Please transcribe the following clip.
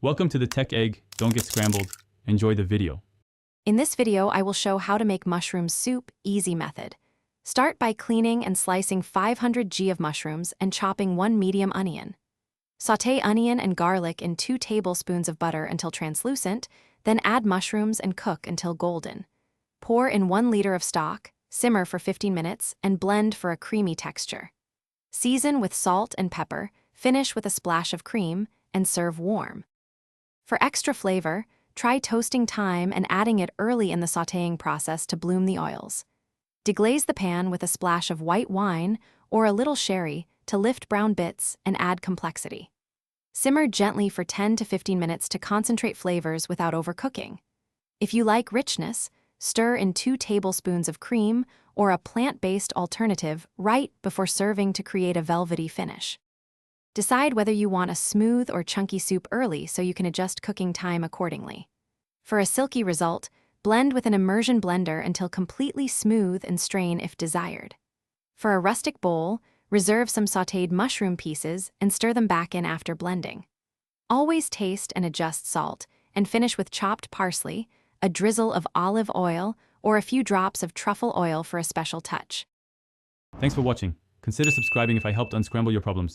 Welcome to the Tech Egg. Don't get scrambled. Enjoy the video. In this video, I will show how to make mushroom soup easy method. Start by cleaning and slicing 500 g of mushrooms and chopping 1 medium onion. Sauté onion and garlic in 2 tablespoons of butter until translucent, then add mushrooms and cook until golden. Pour in 1 liter of stock, simmer for 15 minutes, and blend for a creamy texture. Season with salt and pepper, finish with a splash of cream, and serve warm. For extra flavor, try toasting thyme and adding it early in the sautéing process to bloom the oils. Deglaze the pan with a splash of white wine or a little sherry to lift brown bits and add complexity. Simmer gently for 10 to 15 minutes to concentrate flavors without overcooking. If you like richness, stir in 2 tablespoons of cream or a plant-based alternative right before serving to create a velvety finish. Decide whether you want a smooth or chunky soup early so you can adjust cooking time accordingly. For a silky result, blend with an immersion blender until completely smooth and strain if desired. For a rustic bowl, reserve some sautéed mushroom pieces and stir them back in after blending. Always taste and adjust salt, and finish with chopped parsley, a drizzle of olive oil, or a few drops of truffle oil for a special touch. Thanks for watching. Consider subscribing if I helped unscramble your problems.